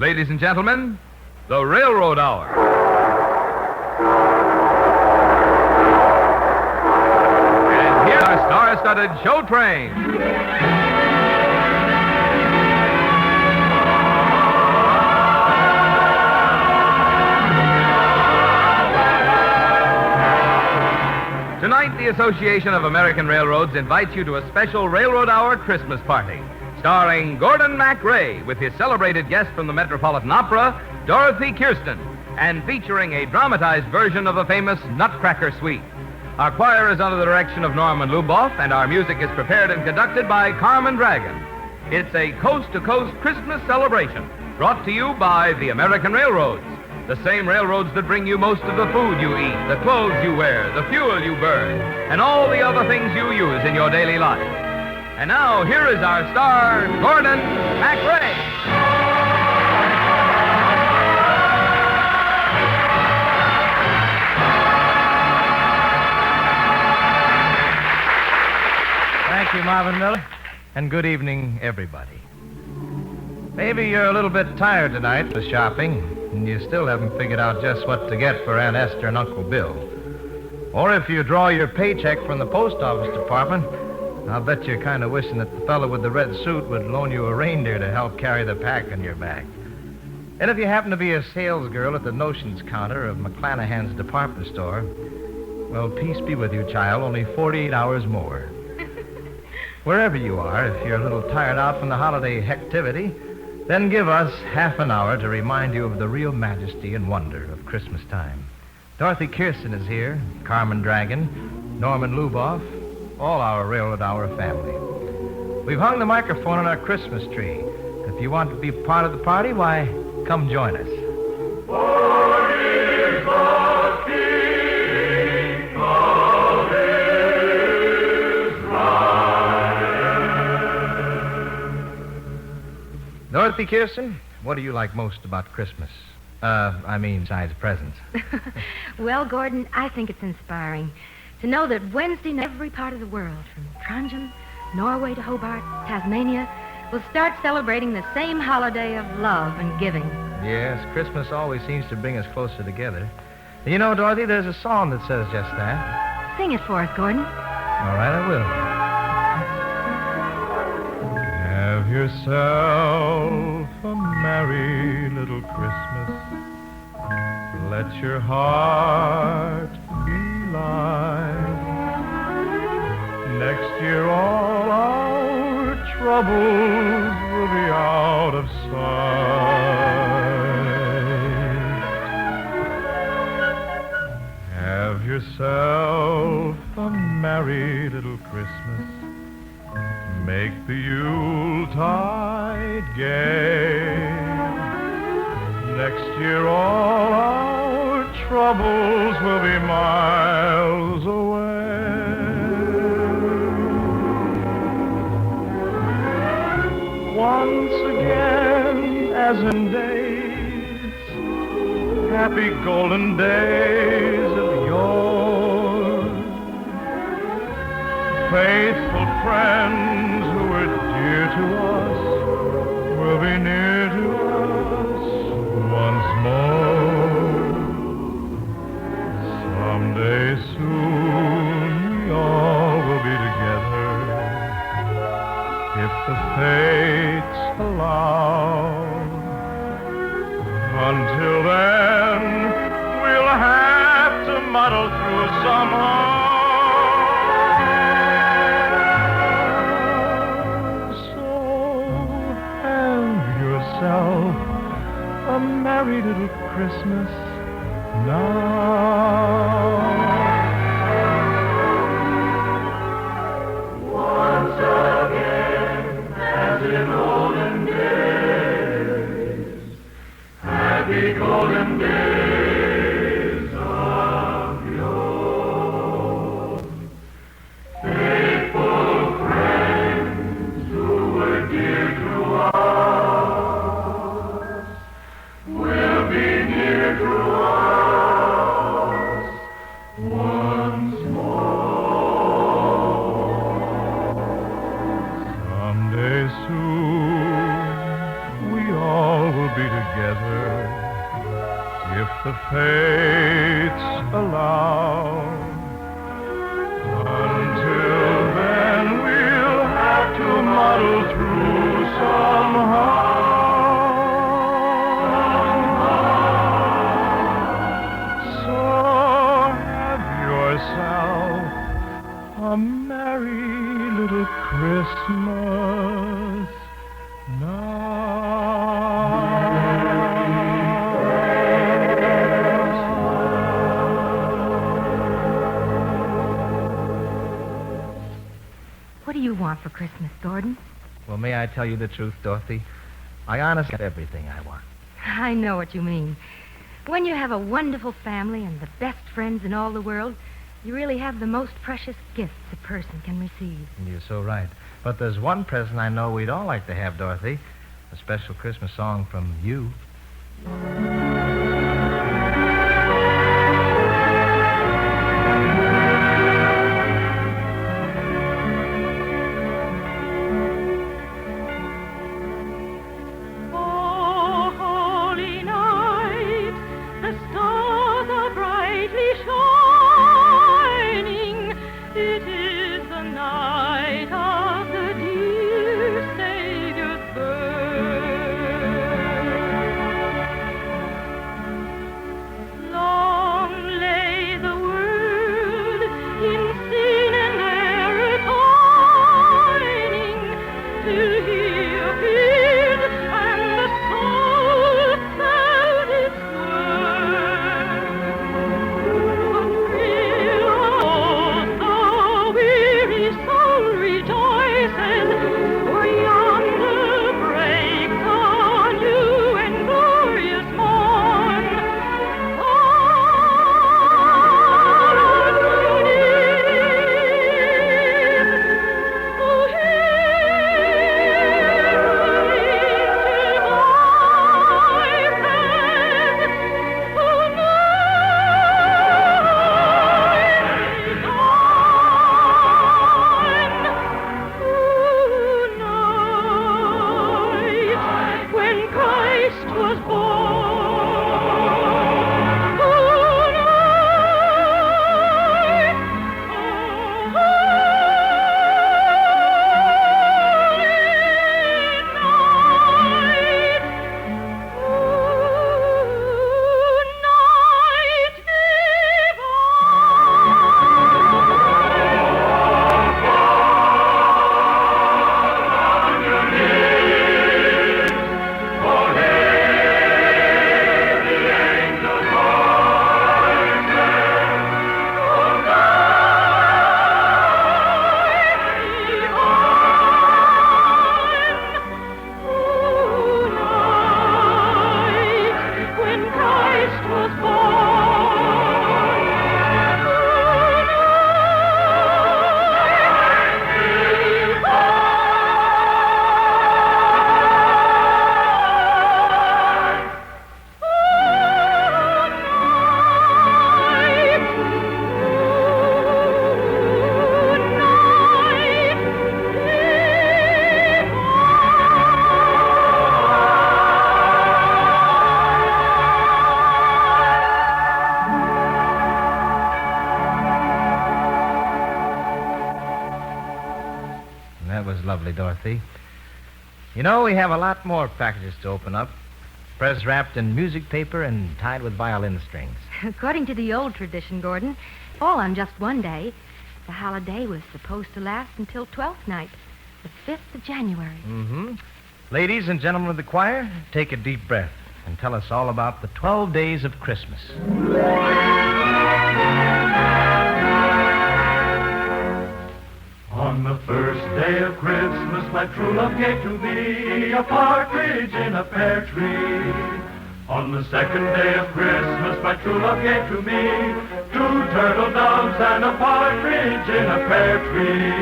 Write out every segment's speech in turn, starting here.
Ladies and gentlemen, the Railroad Hour. And here's our star-studded show train. Tonight, the Association of American Railroads invites you to a special Railroad Hour Christmas party, starring Gordon MacRae with his celebrated guest from the Metropolitan Opera, Dorothy Kirsten, and featuring a dramatized version of the famous Nutcracker Suite. Our choir is under the direction of Norman Luboff, and our music is prepared and conducted by Carmen Dragon. It's a coast-to-coast Christmas celebration brought to you by the American Railroads, the same railroads that bring you most of the food you eat, the clothes you wear, the fuel you burn, and all the other things you use in your daily life. And now, here is our star, Gordon MacRae. Thank you, Marvin Miller, and good evening, everybody. Maybe you're a little bit tired tonight with shopping, and you still haven't figured out just what to get for Aunt Esther and Uncle Bill. Or if you draw your paycheck from the post office department, I'll bet you're kind of wishing that the fellow with the red suit would loan you a reindeer to help carry the pack on your back. And if you happen to be a salesgirl at the notions counter of McClanahan's department store, well, peace be with you, child, only 48 hours more. Wherever you are, if you're a little tired out from the holiday hectivity, then give us half an hour to remind you of the real majesty and wonder of Christmas time. Dorothy Kirsten is here, Carmen Dragon, Norman Luboff, all our Railroad Hour family. We've hung the microphone on our Christmas tree. If you want to be part of the party, why, come join us. For is the King of Israel. Dorothy Kirsten, what do you like most about Christmas? Besides presents. Well, Gordon, I think it's inspiring to know that Wednesday night, every part of the world, from Trondheim, Norway to Hobart, Tasmania, will start celebrating the same holiday of love and giving. Yes, Christmas always seems to bring us closer together. You know, Dorothy, there's a song that says just that. Sing it for us, Gordon. All right, I will. Have yourself a merry little Christmas. Let your heart be light. Next year all our troubles will be out of sight. Have yourself a merry little Christmas. Make the Yuletide gay. Next year all our troubles will be miles away. Once again, as in days, happy golden days of yore, faithful friends who were dear to us will be near to us once more. Someday soon we all will be together, if the fates allow. Until then, we'll have to muddle through somehow. So have yourself a merry little Christmas now. Once again, as in olden days, happy golden days of yore. Faithful friends who were dear to us will be near to us once more. Someday soon we all will be together, together if the fates allow. Until then, we'll have to muddle through somehow. So have yourself a merry little Christmas now. What do you want for Christmas, Gordon? Well, may I tell you the truth, Dorothy? I honestly got everything I want. I know what you mean. When you have a wonderful family and the best friends in all the world, you really have the most precious gifts a person can receive. You're so right. But there's one present I know we'd all like to have, Dorothy. A special Christmas song from you. That was lovely, Dorothy. You know, we have a lot more packages to open up. Press wrapped in music paper and tied with violin strings. According to the old tradition, Gordon, all on just one day. The holiday was supposed to last until 12th night, the 5th of January. Mm-hmm. Ladies and gentlemen of the choir, take a deep breath and tell us all about the 12 days of Christmas. On the first day of Christmas, my true love gave to me a partridge in a pear tree. On the second day of Christmas, my true love gave to me 2 turtle doves and a partridge in a pear tree.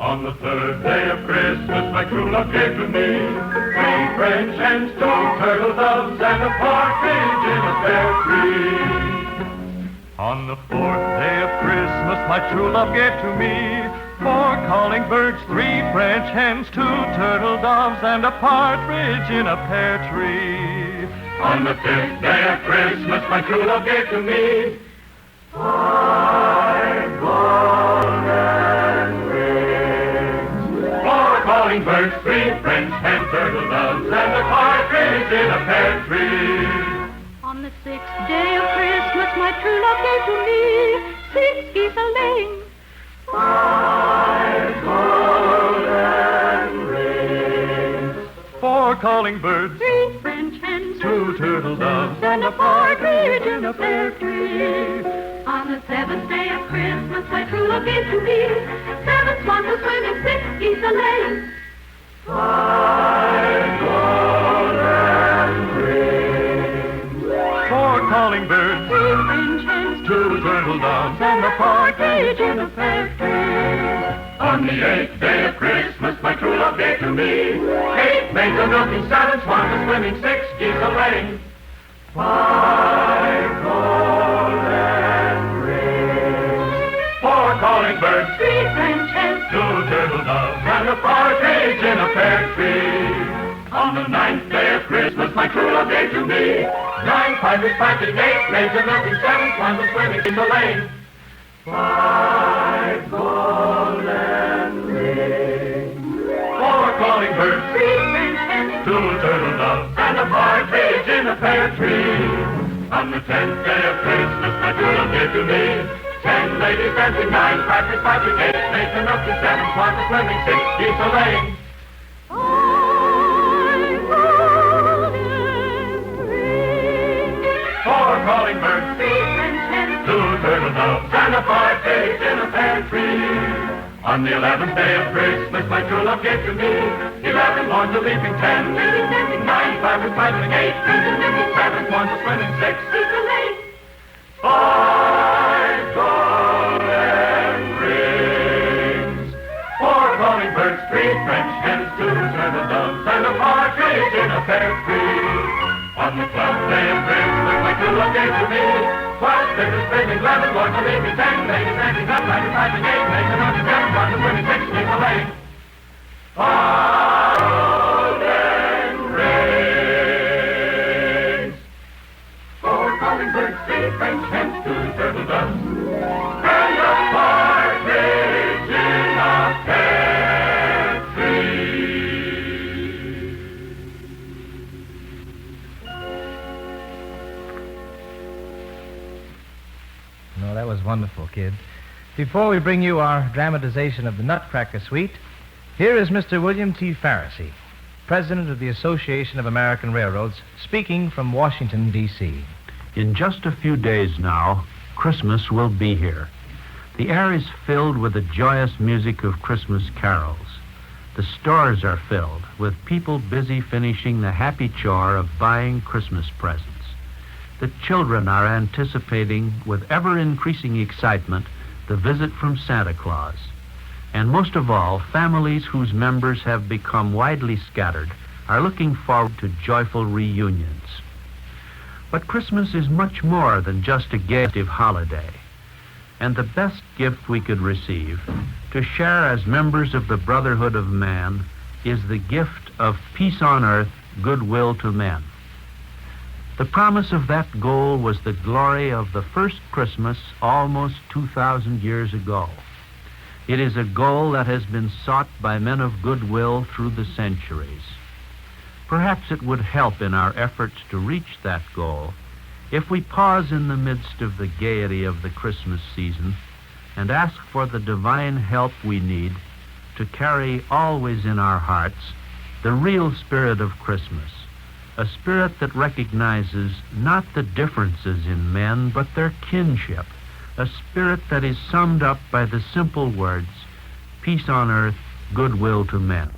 On the third day of Christmas, my true love gave to me 3 French hens, 2 turtle doves and a partridge in a pear tree. On the fourth day of Christmas, my true love gave to me 4 calling birds, 3 French hens, 2 turtle doves, and a partridge in a pear tree. On the 5th day of Christmas, my true love gave to me 5 golden rings. 4 calling birds, 3 French hen turtle doves, and a partridge in a pear tree. On the 6th day of Christmas, my true love gave to me 6 geese a-laying. 5 golden rings. 4 calling birds, 3 French hens, 2 turtle doves, and a partridge in a pear tree. On the 7th day of Christmas, my true love gave to me 7 swans a-swimming, 6 geese a-laying. 5 golden rings. 4 calling birds, 3 French hens, 2 turtle doves, and a partridge in a pear tree. On the 8th day of Christmas, my true love gave to me 8 maids a-milking, 7 swans a-swimming, 6 geese a-laying. 5 golden rings. 4 calling birds, 3 French hens, 2 turtle doves, and a partridge in a pear tree. On the 9th day of Christmas, my true love gave to me 9 partridge piping, 8 maids a-milking, 7 swans a-swimming, geese a-laying. 5 golden rings. 4 calling birds, 3 French hens, 2 turtle doves, and a partridge in a pear tree. On the 10th day of Christmas, my true love gave to me 10 ladies dancing, 9 partridge piping, 8 maids a-milking, 7 swans a-swimming, 6 geese a-laying. 5 golden rings. 4 calling birds, 3 French hens, 2 turtle doves, and a partridge in a pear tree. On the 11th day of Christmas, my true love gave to me 11 lords a-leaping, 10 ladies dancing, 9 partridge piping, 8 maids a-milking, 7 swans a-swimming, 6 geese a-laying. 5 golden rings. 4 calling birds, 3 French hens, 2 turtle doves, and a partridge in a pear tree. On the 12th day of Christmas, my true love gave to me 12 figures spinning, 11 lords a-leaping, 10 ladies dancing, 9 partridge piping, 8 maids a-milking, 7 swans a-swimming, 6 geese a-laying. 5 golden rings. 4 calling birds, 3 French hens, 2 turtle doves, and a partridge in a pear tree. No, that was wonderful, kid. Before we bring you our dramatization of the Nutcracker Suite, here is Mr. William T. Farrisee, President of the Association of American Railroads, speaking from Washington, D.C. In just a few days now, Christmas will be here. The air is filled with the joyous music of Christmas carols. The stores are filled with people busy finishing the happy chore of buying Christmas presents. The children are anticipating with ever-increasing excitement the visit from Santa Claus. And most of all, families whose members have become widely scattered are looking forward to joyful reunions. But Christmas is much more than just a festive holiday. And the best gift we could receive, to share as members of the brotherhood of man, is the gift of peace on earth, goodwill to men. The promise of that goal was the glory of the first Christmas almost 2,000 years ago. It is a goal that has been sought by men of goodwill through the centuries. Perhaps it would help in our efforts to reach that goal if we pause in the midst of the gaiety of the Christmas season and ask for the divine help we need to carry always in our hearts the real spirit of Christmas, a spirit that recognizes not the differences in men, but their kinship, a spirit that is summed up by the simple words, peace on earth, goodwill to men.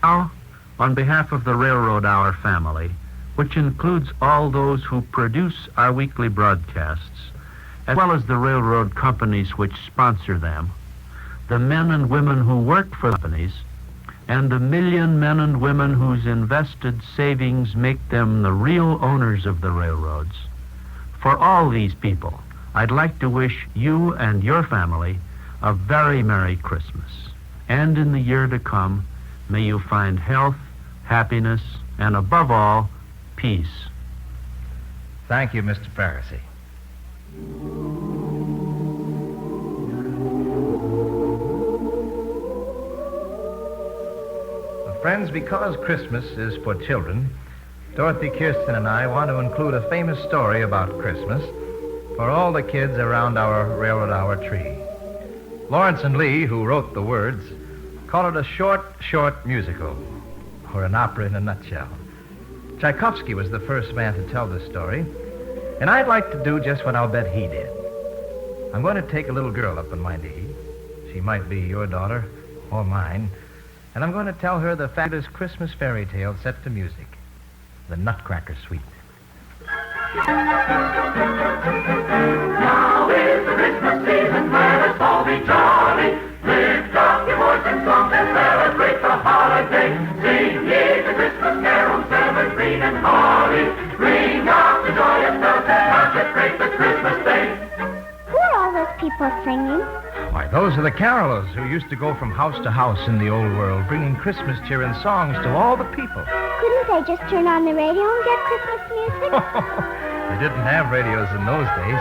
Now, on behalf of the Railroad Hour family, which includes all those who produce our weekly broadcasts, as well as the railroad companies which sponsor them, the men and women who work for companies, and the million men and women whose invested savings make them the real owners of the railroads. For all these people, I'd like to wish you and your family a very Merry Christmas. And in the year to come, may you find health, happiness, and above all, peace. Thank you, Mr. Pharisee. Friends, because Christmas is for children, Dorothy, Kirsten, and I want to include a famous story about Christmas for all the kids around our railroad hour tree. Lawrence and Lee, who wrote the words, call it a short musical, or an opera in a nutshell. Tchaikovsky was the first man to tell this story, and I'd like to do just what I'll bet he did. I'm going to take a little girl up on my knee. She might be your daughter or mine. And I'm going to tell her the fabulous Christmas fairy tale set to music, The Nutcracker Suite. Now is the Christmas season, let us all be jolly. Lift up your voice in song and celebrate the holiday. Sing ye the Christmas carols, evergreen and holly. Ring out the joyous bells and consecrate the Christmas day. Who are all those people singing? Why, those are the carolers who used to go from house to house in the old world, bringing Christmas cheer and songs to all the people. Couldn't they just turn on the radio and get Christmas music? They didn't have radios in those days.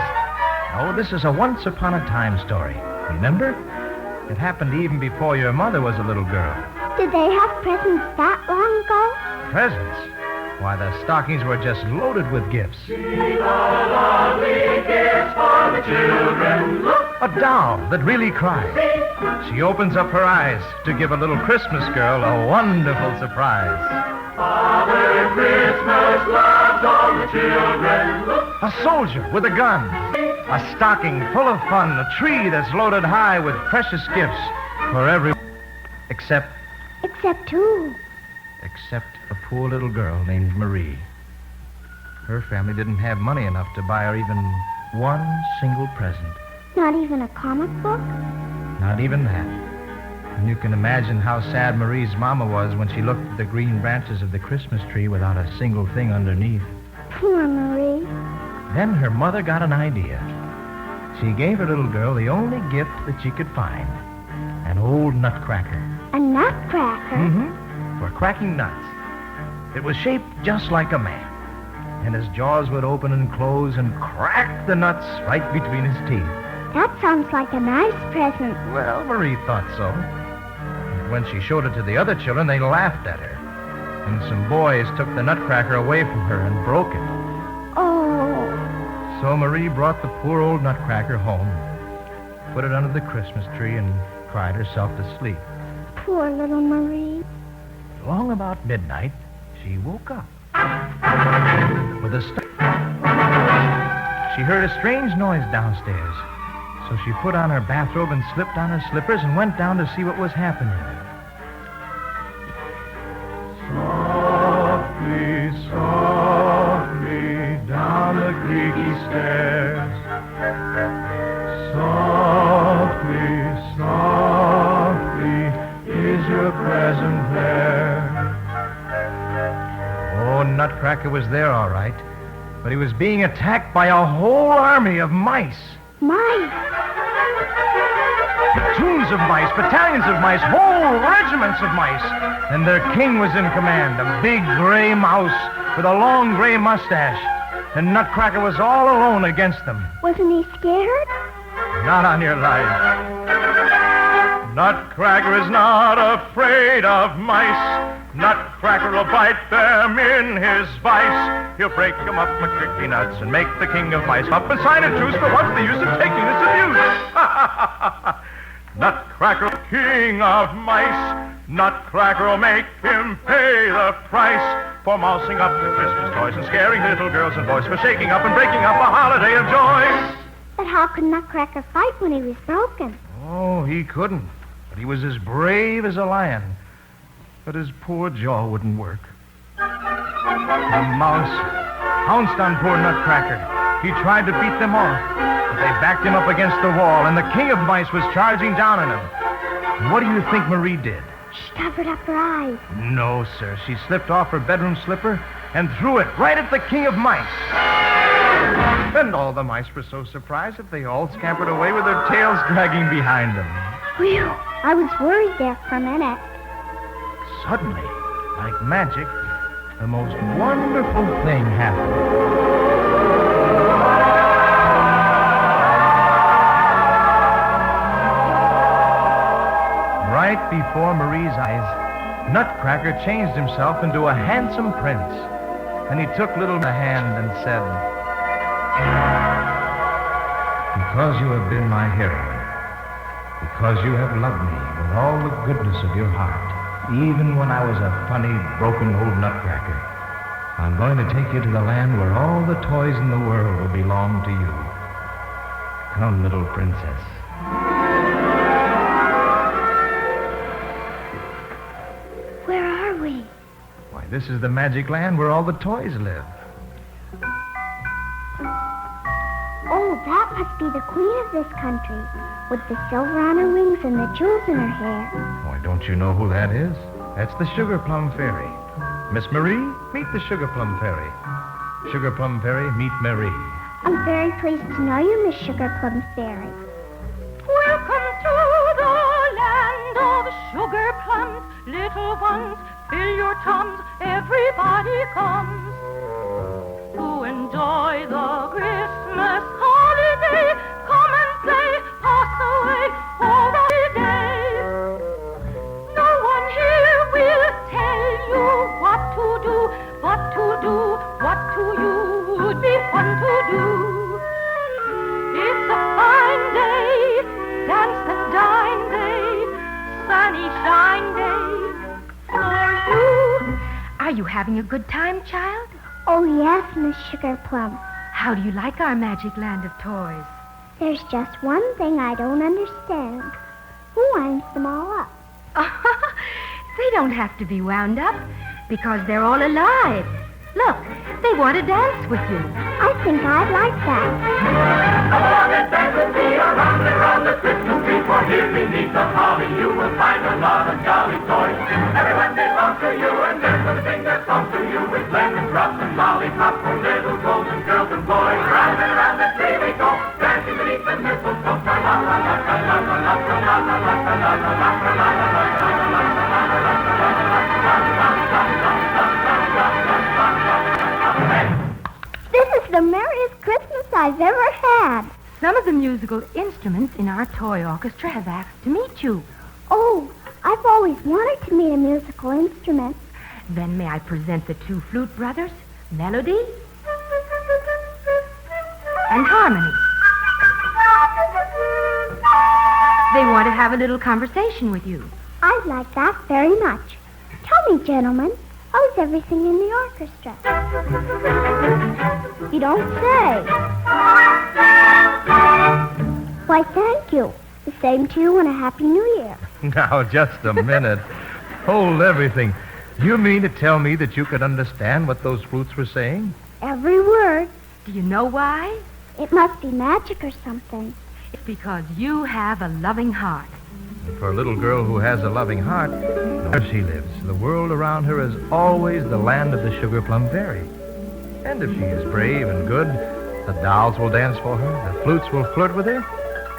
Oh, this is a once-upon-a-time story. Remember? It happened even before your mother was a little girl. Did they have presents that long ago? Presents? Why, the stockings were just loaded with gifts. See the lovely gifts for the children. Look! A doll that really cries. She opens up her eyes to give a little Christmas girl a wonderful surprise. Father Christmas loves all the children. Look! A soldier with a gun. A stocking full of fun. A tree that's loaded high with precious gifts for everyone. Except who? Except a poor little girl named Marie. Her family didn't have money enough to buy her even one single present. Not even a comic book? Not even that. And you can imagine how sad Marie's mama was when she looked at the green branches of the Christmas tree without a single thing underneath. Poor Marie. Then her mother got an idea. She gave her little girl the only gift that she could find. An old nutcracker. A nutcracker? Mm-hmm. For cracking nuts. It was shaped just like a man. And his jaws would open and close and crack the nuts right between his teeth. That sounds like a nice present. Well, Marie thought so. And when she showed it to the other children, they laughed at her. And some boys took the nutcracker away from her and broke it. Oh. So Marie brought the poor old nutcracker home, put it under the Christmas tree, and cried herself to sleep. Poor little Marie. Along about midnight, she woke up. With a start. She heard a strange noise downstairs. So she put on her bathrobe and slipped on her slippers and went down to see what was happening. Softly, softly, down the creaky stairs. Softly, softly, is your present there? Oh, Nutcracker was there, all right. But he was being attacked by a whole army of mice. Mice? Platoons of mice, battalions of mice, whole regiments of mice. And their king was in command, a big gray mouse with a long gray mustache. And Nutcracker was all alone against them. Wasn't he scared? Not on your life. Nutcracker is not afraid of mice. Nutcracker will bite them in his vice. He'll break them up with tricky nuts and make the king of mice up and sign a truce, but what's the use of taking this abuse? Nutcracker, king of mice. Nutcracker will make him pay the price for mousing up the Christmas toys and scaring little girls and boys, for shaking up and breaking up a holiday of joy. But how could Nutcracker fight when he was broken? Oh, he couldn't. But he was as brave as a lion. But his poor jaw wouldn't work. The mouse pounced on poor Nutcracker. He tried to beat them off, but they backed him up against the wall, and the king of mice was charging down on him. And what do you think Marie did? She covered up her eyes. No, sir. She slipped off her bedroom slipper and threw it right at the king of mice. And all the mice were so surprised that they all scampered away with their tails dragging behind them. Whew, I was worried there for a minute. Suddenly, like magic, the most wonderful thing happened. Right before Marie's eyes, Nutcracker changed himself into a handsome prince. And he took little by the hand and said, "Because you have been my heroine, because you have loved me with all the goodness of your heart, even when I was a funny, broken old nutcracker, I'm going to take you to the land where all the toys in the world will belong to you. Come, little princess." Where are we? Why, this is the magic land where all the toys live. Oh, that must be the queen of this country, with the silver on her wings and the jewels in her hair. Why, don't you know who that is? That's the Sugar Plum Fairy. Miss Marie, meet the Sugar Plum Fairy. Sugar Plum Fairy, meet Marie. I'm very pleased to know you, Miss Sugar Plum Fairy. Welcome to the land of sugar plums, little ones, fill your tums, everybody comes to enjoy the Christmas holiday. Come and play, pass away for a day. No one here will tell you what to do, what to do, what to you would be fun to do. It's a fine day, dance and dine day, sunny shine day for you. Are you having a good time, child? Oh, yes, Miss Sugar Plum. How do you like our magic land of toys? There's just one thing I don't understand. Who winds them all up? They don't have to be wound up because they're all alive. Look, they want to dance with you. I think I'd like that. Come along and dance with me around and around the Christmas tree, for here beneath the holly you will find a lot of jolly toys. Everyone belongs to you, and they're gonna sing their song to you with lemon drops and lollipops for little golden girls and boys. Round and around the tree we go, dancing beneath the mistletoe. La la la la la la la la la la la la la la la This is the merriest Christmas I've ever had. Some of the musical instruments in our toy orchestra have asked to meet you. Oh, I've always wanted to meet a musical instrument. Then may I present the two flute brothers, Melody and Harmony. They want to have a little conversation with you. I'd like that very much. Tell me, gentlemen, how's everything in the orchestra? You don't say. Why, thank you. The same to you and a Happy New Year. Now, just a minute. Hold everything. You mean to tell me that you could understand what those flutes were saying? Every word. Do you know why? It must be magic or something. It's because you have a loving heart. And for a little girl who has a loving heart, where she lives, the world around her is always the land of the Sugar Plum Fairy. And if she is brave and good, the dolls will dance for her, the flutes will flirt with her,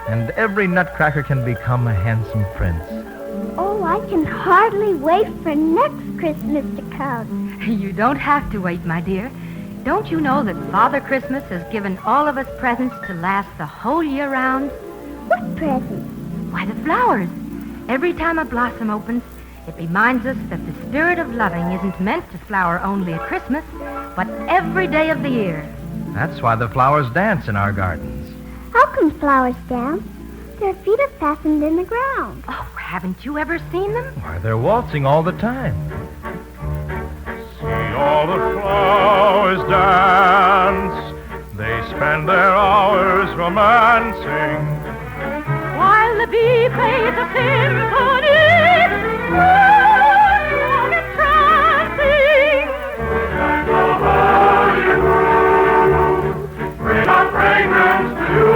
and every nutcracker can become a handsome prince. Oh, I can hardly wait for next Christmas to come. You don't have to wait, my dear. Don't you know that Father Christmas has given all of us presents to last the whole year round? What present? Why, the flowers. Every time a blossom opens, it reminds us that the spirit of loving isn't meant to flower only at Christmas, but every day of the year. That's why the flowers dance in our gardens. How come flowers dance? Their feet are fastened in the ground. Oh, haven't you ever seen them? Why, they're waltzing all the time. See all the flowers dance. They spend their hours romancing. While the bee plays a symphony, warm and entrancing. And the holy rose bring a fragrance to you.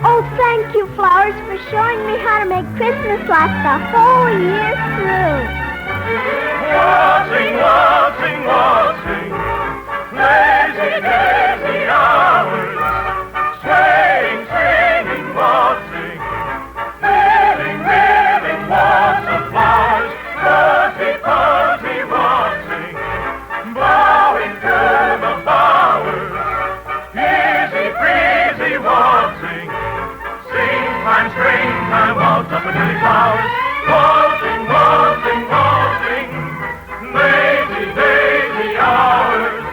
Oh, thank you, flowers, for showing me how to make Christmas last the whole year through. Waltzing, waltzing, waltzing, lazy, lazy hours, swaying, swinging, waltzing, reeling, reeling, waltz of flowers, fuzzy, fuzzy, waltzing. pretty flowers, waltzing, waltzing, waltzing, daisy, daisy hours,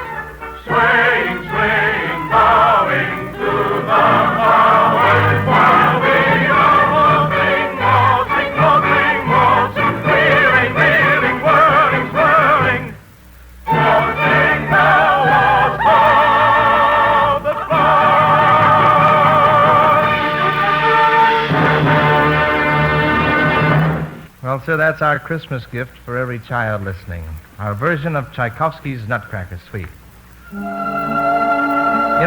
swaying, swaying, bowing to the flowers, while we are waltzing, waltzing, waltzing, waltzing, reeling, reeling, whirling, swirling, waltzing the waltz of the Well, sir, that's our Christmas gift for every child listening. Our version of Tchaikovsky's Nutcracker Suite. You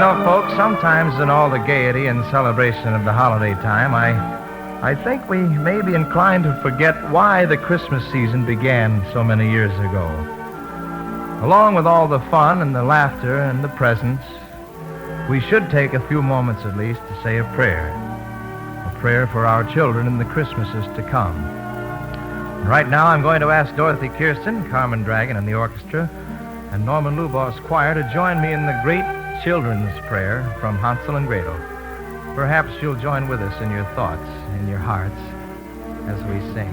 know, folks, sometimes in all the gaiety and celebration of the holiday time, I think we may be inclined to forget why the Christmas season began so many years ago. Along with all the fun and the laughter and the presents, we should take a few moments at least to say a prayer for our children in the Christmases to come. And right now I'm going to ask Dorothy Kirsten, Carmen Dragon and the orchestra, and Norman Lubaugh's choir to join me in the great children's prayer from Hansel and Gretel. Perhaps you'll join with us in your thoughts, in your hearts, as we sing.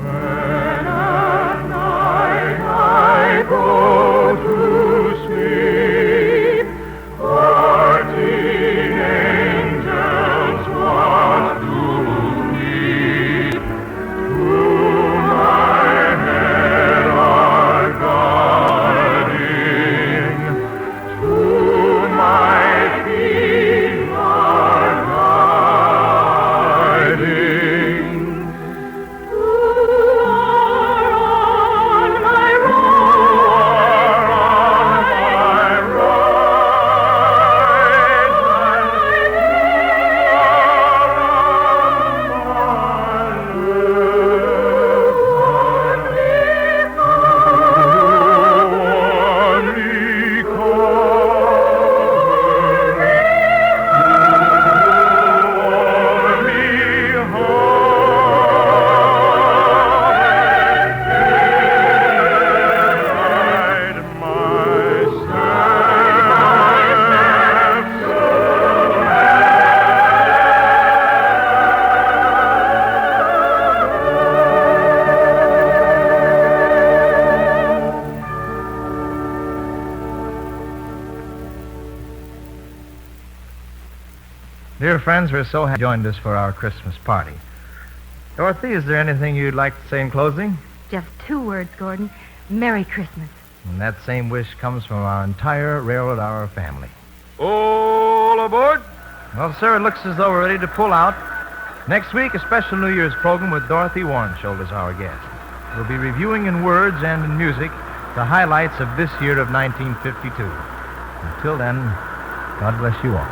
When at night I go to sleep, guardian angels watch to meet. To my head are guarding, to my feet are guiding. Dear friends, we're so happy you joined us for our Christmas party. Dorothy, is there anything you'd like to say in closing? Just 2 words, Gordon. Merry Christmas. And that same wish comes from our entire Railroad Hour family. All aboard. Well, sir, it looks as though we're ready to pull out. Next week, a special New Year's program with Dorothy Warensholt as our guest. We'll be reviewing in words and in music the highlights of this year of 1952. Until then, God bless you all.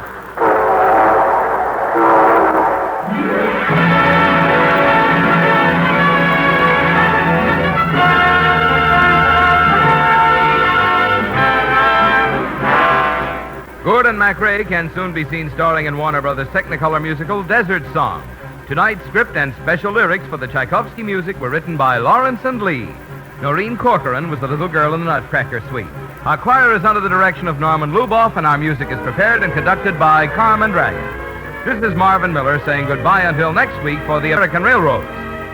Gordon MacRae can soon be seen starring in Warner Brothers' Technicolor musical Desert Song. Tonight's script and special lyrics for the Tchaikovsky music were written by Lawrence and Lee. Noreen Corcoran was the little girl in the Nutcracker Suite. Our choir is under the direction of Norman Luboff, and our music is prepared and conducted by Carmen Dragon. This is Marvin Miller saying goodbye until next week for the American Railroads.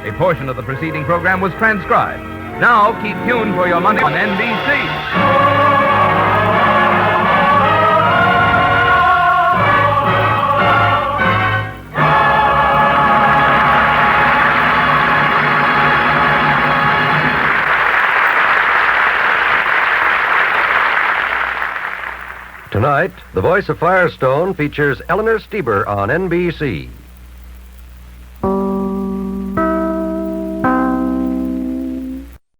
A portion of the preceding program was transcribed. Now keep tuned for your Monday on NBC. Tonight, The Voice of Firestone features Eleanor Stieber on NBC.